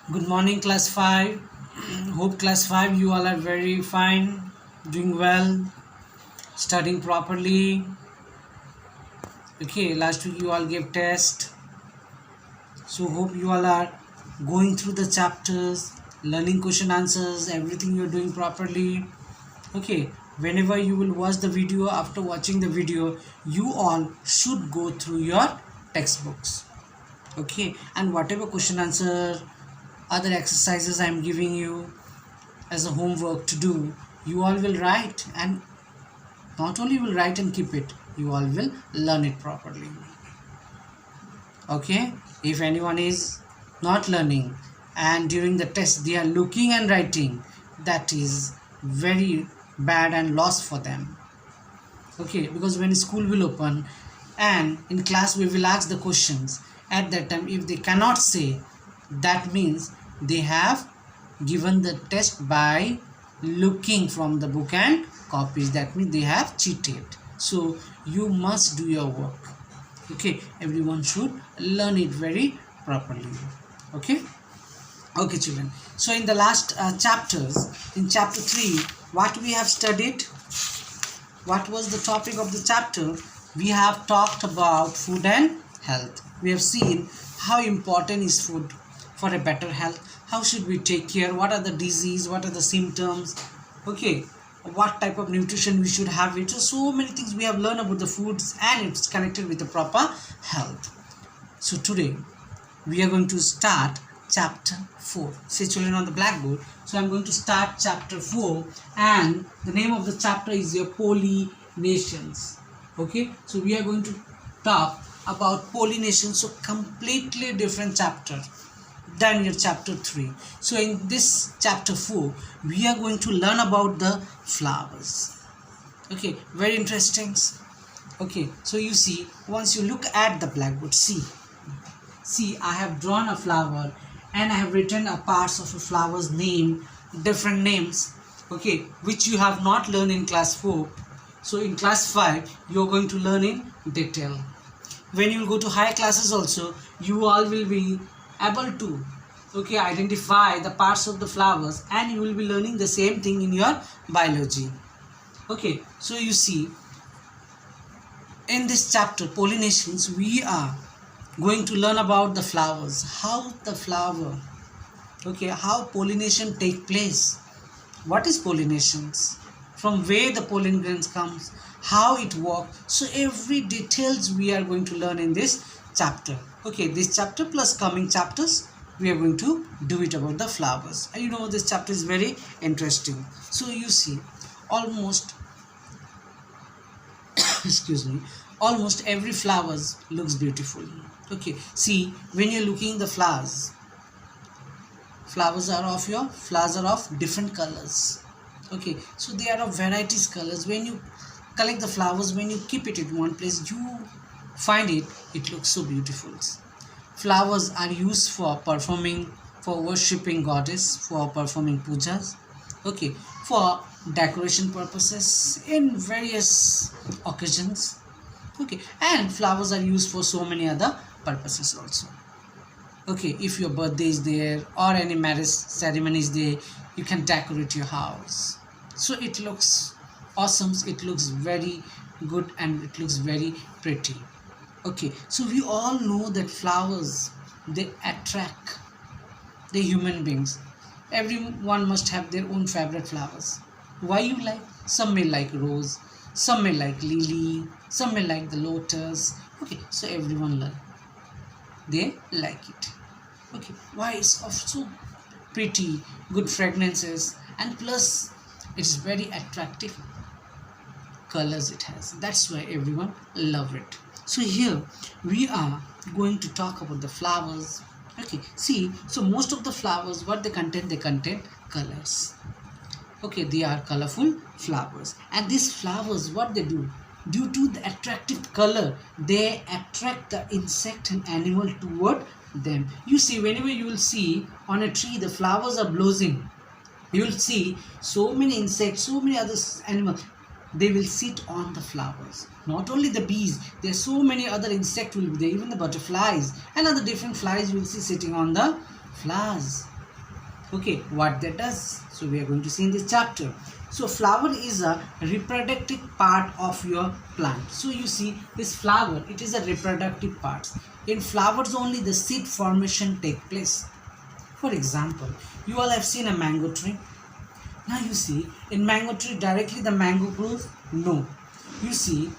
Good morning, class 5. Hope class 5 you all are very fine, doing well, studying properly. Okay, last week you all gave test. So hope you all are going through the chapters, learning question answers, everything you're doing properly. Okay, whenever you will watch the video, after watching the video, you all should go through your textbooks. Okay, and whatever question answer, other exercises I'm giving you as a homework to do, you all will write, and not only will write and keep it, you all will learn it properly. Okay, if anyone is not learning and during the test they are looking and writing, that is very bad and loss for them. Okay, because when school will open and in class we will ask the questions, at that time if they cannot say, that means they have given the test by looking from the book and copies. That means they have cheated. So you must do your work. Okay, everyone should learn it very properly. Okay, children, so in the last chapters, in chapter 3, what we have studied, what was the topic of the chapter? We have talked about food and health. We have seen how important is food for a better health. How should we take care? What are the disease? What are the symptoms? Okay, what type of nutrition we should have it. So many things we have learned about the foods, and it's connected with the proper health. So today we are going to start chapter 4. Say children on the blackboard. So I'm going to start chapter 4, and the name of the chapter is your pollinations. Okay, so we are going to talk about pollination. So completely different chapter than your chapter 3. So in this chapter 4 we are going to learn about the flowers. Okay, very interesting. Okay, so you see, once you look at the blackboard, see I have drawn a flower and I have written a parts of a flower's name, different names, okay, which you have not learned in class 4. So in class 5 you are going to learn in detail. When you go to higher classes also, you all will be able to identify the parts of the flowers, and you will be learning the same thing in your biology. Okay, so you see, in this chapter pollinations, we are going to learn about the flowers, how the flower, how pollination take place, what is pollinations, from where the pollen grains comes, how it works. So every details we are going to learn in this chapter. Okay, this chapter plus coming chapters we are going to do it about the flowers. And you know, this chapter is very interesting. So you see, almost excuse me, almost every flowers looks beautiful. Okay, see, when you're looking the flowers are of different colors. Okay, so they are of varieties colors. When you collect the flowers, when you keep it in one place, you find it looks so beautiful. Flowers are used for worshipping goddess, for performing pujas, okay, for decoration purposes in various occasions, okay, and flowers are used for so many other purposes also. Okay, if your birthday is there or any marriage ceremony is there, you can decorate your house. So it looks awesome, it looks very good, and it looks very pretty. Okay, so we all know that flowers, they attract the human beings. Everyone must have their own favorite flowers. Why you like? Some may like rose, some may like lily, some may like the lotus. Okay, so everyone they like it. Okay, why? It's of so pretty, good fragrances, and plus it's very attractive colors it has. That's why everyone love it. So here we are going to talk about the flowers. Okay, see, so most of the flowers, what they contain colors. Okay, they are colorful flowers, and these flowers, what they do, due to the attractive color, they attract the insect and animal toward them. You see, whenever you will see on a tree the flowers are blossoming, you will see so many insects, so many other animals, they will sit on the flowers. Not only the bees, there are so many other insects will be there, even the butterflies and other different flies you will see sitting on the flowers. Okay, what that does, so we are going to see in this chapter. So flower is a reproductive part of your plant. So you see this flower, it is a reproductive part. In flowers only the seed formation take place. For example, you all have seen a mango tree. Now you see in mango tree directly the mango grows. No, you see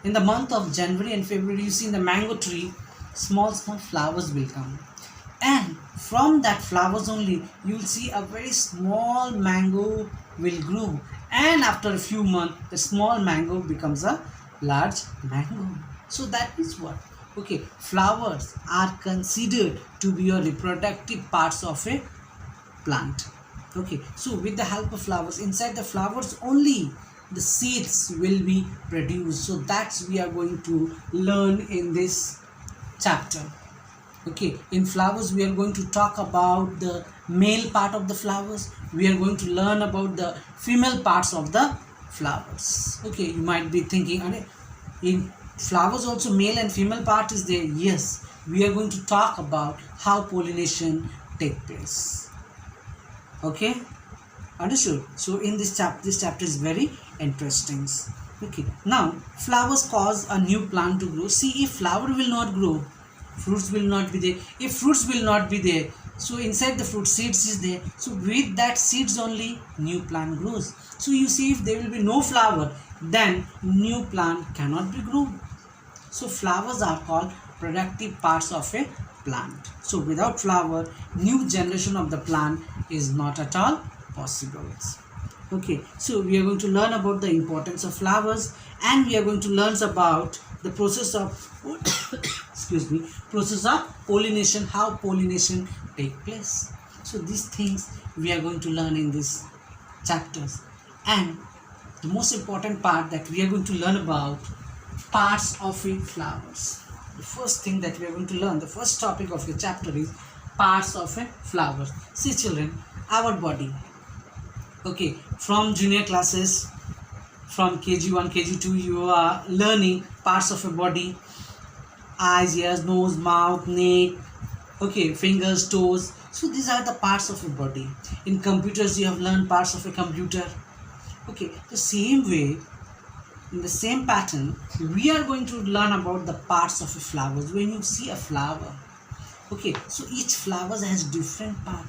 in the month of January and February, you see in the mango tree small flowers will come, and from that flowers only you will see a very small mango will grow, and after a few months the small mango becomes a large mango. So that is what, okay, flowers are considered to be your reproductive parts of a plant. Okay, so with the help of flowers, inside the flowers only the seeds will be produced. So that's we are going to learn in this chapter. Okay, in flowers we are going to talk about the male part of the flowers. We are going to learn about the female parts of the flowers. Okay, you might be thinking, in flowers also male and female part is there. Yes, we are going to talk about how pollination take place. Okay, understood? So in this chapter is very interesting. Okay, now flowers cause a new plant to grow. See, if flower will not grow, fruits will not be there. If fruits will not be there, so inside the fruit seeds is there. So with that seeds only new plant grows. So you see, if there will be no flower, then new plant cannot be grown. So flowers are called productive parts of a plant. So without flower, new generation of the plant is not at all possible. Okay, so we are going to learn about the importance of flowers, and we are going to learn about the process of excuse me, process of pollination, how pollination take place. So these things we are going to learn in these chapters. And the most important part that we are going to learn about parts of a flowers. The first thing that we are going to learn, the first topic of the chapter is parts of a flower. See children, our body, okay, from junior classes, from KG1, KG2, you are learning parts of a body: eyes, ears, nose, mouth, neck, okay, fingers, toes. So these are the parts of a body. In computers you have learned parts of a computer. Okay, the same way, in the same pattern, we are going to learn about the parts of a flower. When you see a flower, okay, so each flower has different part,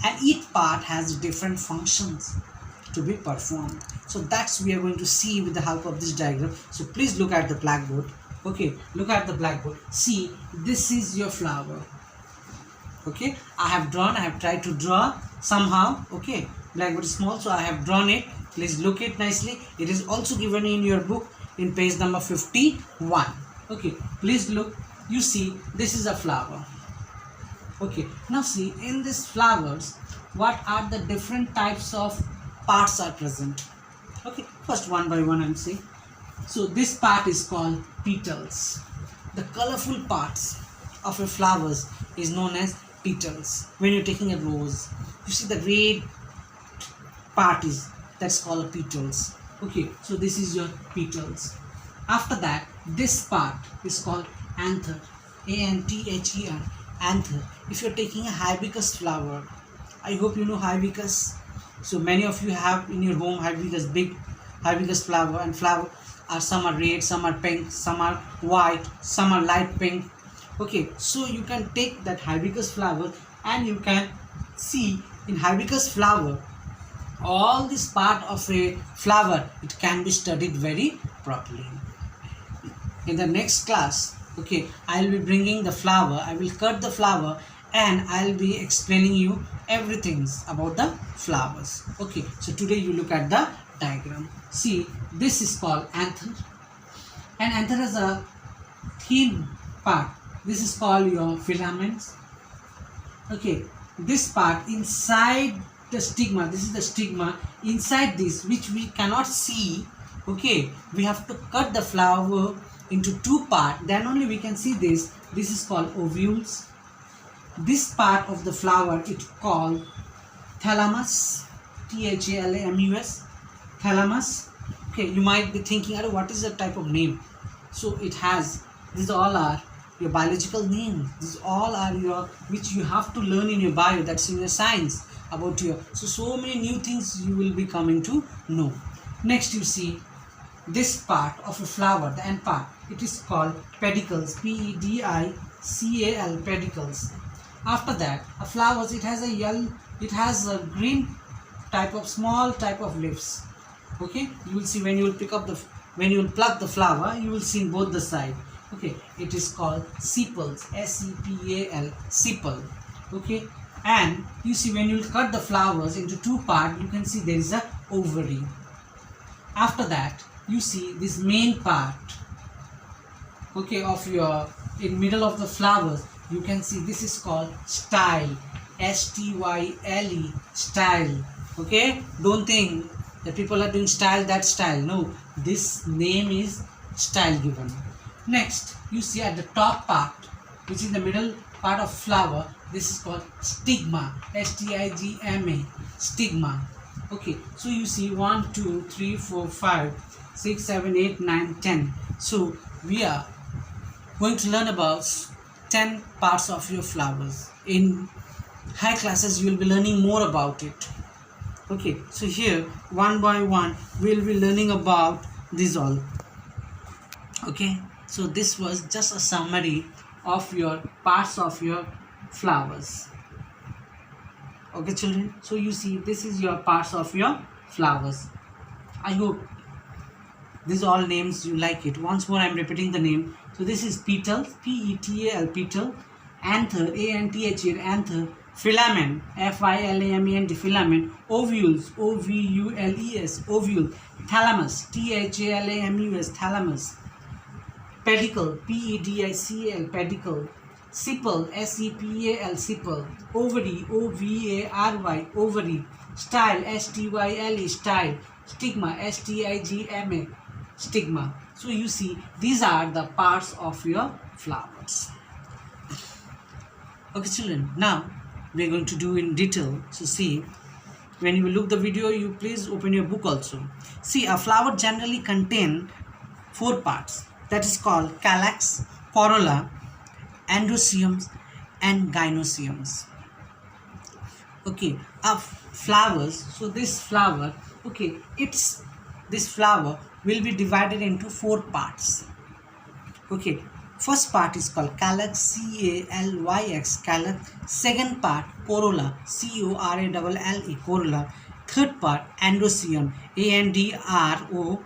and each part has different functions to be performed. So that's we are going to see with the help of this diagram. So please look at the blackboard. Okay, look at the blackboard. See, this is your flower. Okay, I have tried to draw somehow. Okay, blackboard is small, so I have drawn it. Please look it nicely. It is also given in your book in page number 51. Okay, please look. You see, this is a flower. Okay, now see, in these flowers, what are the different types of parts are present? Okay, first one by one I'm saying. So this part is called petals. The colorful parts of a flowers is known as petals. When you're taking a rose, you see the red part is, that's called petals. Okay, so this is your petals. After that, this part is called anther. A-N-T-H-E-R, anther. If you're taking a hibiscus flower, I hope you know hibiscus. So many of you have in your home hibiscus, big hibiscus flower, and flower are, some are red, some are pink, some are white, some are light pink. Okay, so you can take that hibiscus flower and you can see in hibiscus flower all this part of a flower, it can be studied very properly. In the next class, okay, I will be bringing the flower, I will cut the flower, and I will be explaining you everything about the flowers. Okay, so today you look at the diagram. See, this is called anther, and anther has a thin part. This is called your filaments. Okay, this part inside the stigma, this is the stigma. Inside this, which we cannot see, okay, we have to cut the flower into two parts, then only we can see this. This is called ovules. This part of the flower is called thalamus, Thalamus, thalamus. Okay, you might be thinking, what is the type of name? So it has, these all are your biological name. These all are your, which you have to learn in your bio, that's in your science, about your, so many new things you will be coming to know. Next you see this part of a flower, the end part, it is called pedicles, P-E-D-I-C-A-L, pedicles. After that, a flowers, it has a yellow, it has a green type of small type of leaves. Okay, you will see when you will pick up the, when you will pluck the flower, you will see both the side. Okay, it is called sepals, S-E-P-A-L, sepal. Okay, and you see when you will cut the flowers into two parts, you can see there is a ovary. After that, you see this main part, okay, of your, in middle of the flowers, you can see this is called style, S-T-Y-L-E, style. Okay, don't think that people are doing style, that style. No, this name is style given. Next, you see at the top part, which is the middle part of flower, this is called stigma, S-T-I-G-M-A, stigma. Okay, so you see 1, 2, 3, 4, 5, 6, 7, 8, 9, 10. So we are going to learn about 10 parts of your flowers. In high classes, you will be learning more about it. Okay, so here one by one we will be learning about this all. Okay, so this was just a summary of your parts of your flowers. Okay children, so you see this is your parts of your flowers. I hope these all names you like it. Once more I am repeating the name. So this is petal, P-E-T-A-L, petal, anther, A-N-T-H-E, anther, filament, F-I-L-A-M-E-N-T, filament, ovules, O-V-U-L-E-S, ovule, thalamus, T-H-A-L-A-M-U-S, thalamus, pedicle, P-E-D-I-C-L, pedicle, sepal, S-E-P-A-L, sepal, ovary, O-V-A-R-Y, ovary, style, S-T-Y-L-E, style, stigma, S-T-I-G-M-A, stigma. So you see these are the parts of your flowers. Okay children, now we are going to do in detail. So see, when you look the video, you please open your book also. See, a flower generally contain 4 parts, that is called calyx, corolla, androeciums and gynoeciums. Okay, of flowers, so this flower, okay, it's, this flower will be divided into 4 parts. Okay, first part is called calyx, C-A-L-Y-X, calyx. Second part, corolla, C-O-R-A-L-L-E, corolla. Third part, androecium, A-N-D-R-O-E-C-I-U-M,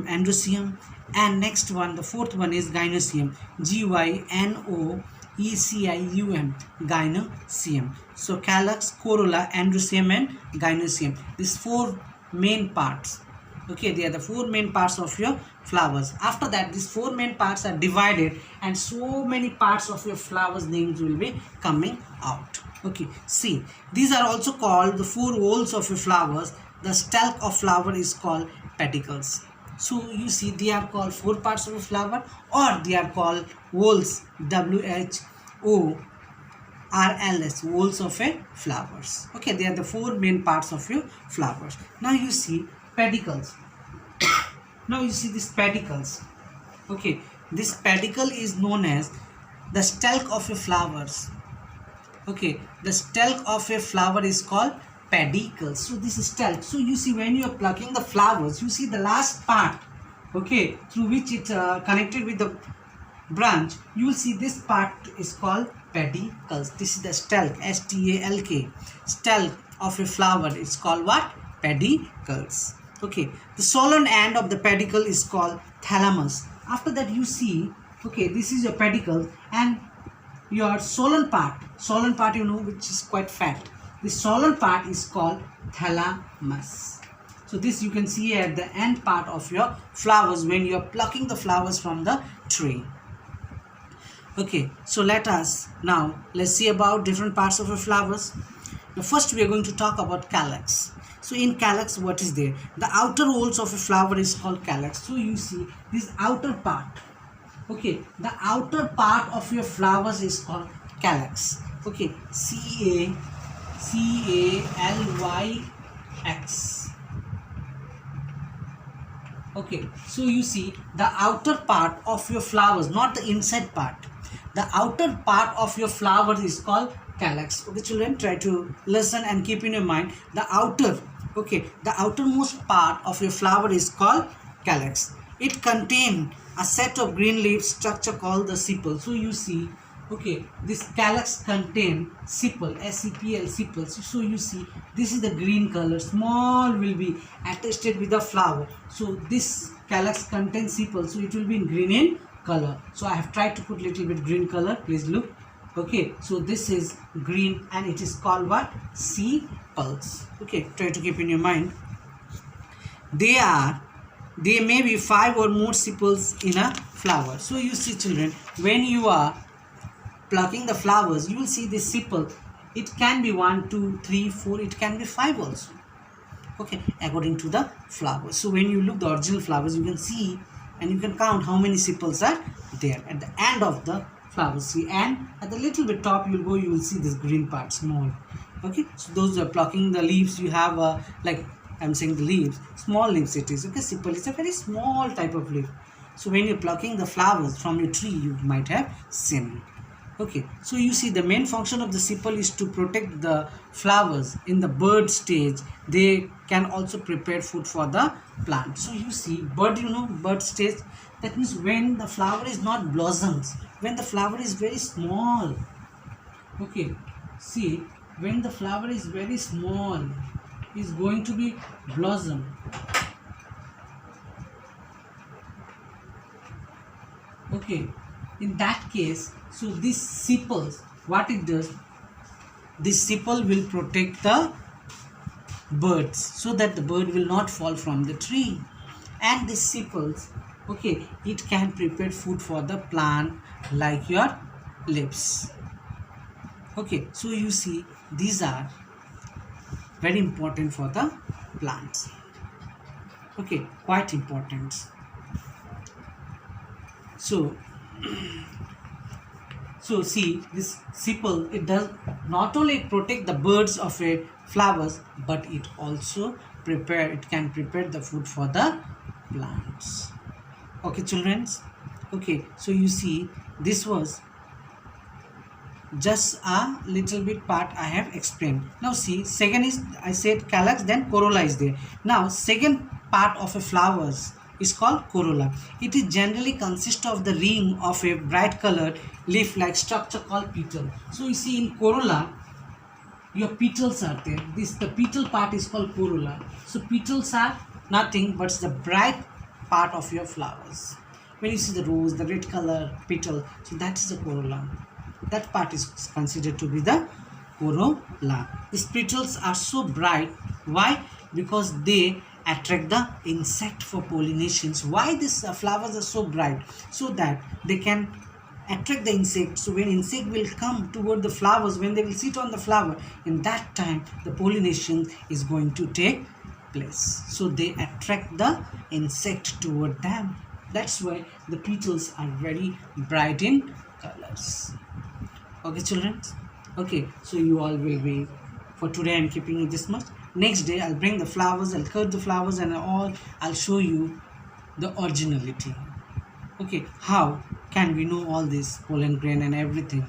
androecium. And next one, the fourth one is gynoecium, G-Y-N-O-E-C-I-U-M, gynoecium. So calyx, corolla, androecium and gynoecium. These 4 main parts. Okay, they are the 4 main parts of your flowers. After that, these 4 main parts are divided and so many parts of your flowers names will be coming out. Okay, see, these are also called the 4 whorls of your flowers. The stalk of flower is called pedicles. So you see they are called 4 parts of a flower, or they are called whorls, W-H-O-R-L-S, whorls of a flowers. Okay, they are the 4 main parts of your flowers. Now you see pedicles. Now you see these pedicles. Okay, this pedicle is known as the stalk of a flowers. Okay, the stalk of a flower is called pedicles. So this is stalk. So you see when you are plucking the flowers, you see the last part, okay, through which it connected with the branch, you will see this part is called pedicles. This is the stalk, S-T-A-L-K, stalk of a flower is called what? Pedicles. Okay, the solan end of the pedicle is called thalamus. After that you see, okay, this is your pedicle, and your solan part you know, which is quite fat. The solan part is called thalamus. So this you can see at the end part of your flowers when you are plucking the flowers from the tree. Okay, so let's see about different parts of the flowers. Now first we are going to talk about calyx. So in calyx, what is there? The outer whorls of a flower is called calyx. So you see this outer part. Okay, the outer part of your flowers is called calyx. Okay, C-A-L-Y-X. Okay, so you see the outer part of your flowers, not the inside part. The outer part of your flower is called calyx. Okay, children, try to listen and keep in your mind the outer. Okay, the outermost part of your flower is called calyx. It contains a set of green leaves structure called the sepal. So you see, okay, this calyx contain sepal, sepal, sepals. So you see this is the green color, small will be attached with the flower. So this calyx contains sepal, so it will be in green in color. So I have tried to put little bit green color, please look. Okay, so this is green and it is called what? Sepals. Okay, try to keep in your mind. There may be 5 or more sepals in a flower. So you see children, when you are plucking the flowers, you will see this sepal. It can be 1, 2, 3, 4, it can be 5 also. Okay, according to the flowers. So when you look the original flowers, you can see and you can count how many sepals are there at the end of the flowers. See, and at the little bit top you will go, you will see this green part small. Okay, so those are plucking the leaves. You have like I'm saying the leaves, small leaves it is. Okay, sepal is a very small type of leaf. So when you're plucking the flowers from your tree, you might have seen. Okay, so you see the main function of the sepal is to protect the flowers in the bud stage. They can also prepare food for the plant. So you see bud, you know, bud stage, that means when the flower is not blossoms, when the flower is very small. Okay, see, when the flower is very small, is going to be blossom. Okay, in that case, so this sepals, what it does, this sepal will protect the birds so that the bird will not fall from the tree. And this sepals, okay, it can prepare food for the plant like your leaves. Okay, so you see these are very important for the plants. Okay, quite important. So see this sepal, it does not only protect the birds of a flowers, but it also can prepare the food for the plants. Okay children, okay, so you see this was just a little bit part I have explained. Now see, second is, I said calyx, then corolla is there. Now second part of a flowers is called corolla. It is generally consists of the ring of a bright colored leaf like structure called petal. So you see in corolla your petals are there. The petal part is called corolla. So petals are nothing but the bright part of your flowers. When you see the rose, the red color petal, so that is the corolla. That part is considered to be the corolla. These petals are so bright. Why? Because they attract the insect for pollinations. Why these flowers are so bright? So that they can attract the insect. So when insect will come toward the flowers, when they will sit on the flower, in that time the pollination is going to take place. So they attract the insect toward them. That's why the petals are very bright in colors. Okay children, okay, so you all will be, for today I'm keeping it this much. Next day I'll bring the flowers, I'll cut the flowers and all, I'll show you the originality. Okay, how can we know all this pollen grain and everything?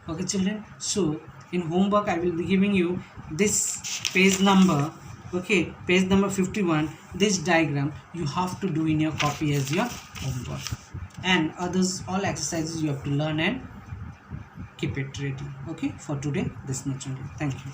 Okay children, so in homework I will be giving you this page number, okay, page number 51, this diagram you have to do in your copy as your homework, and others all exercises you have to learn and keep it ready. Okay, for today this much only. Thank you.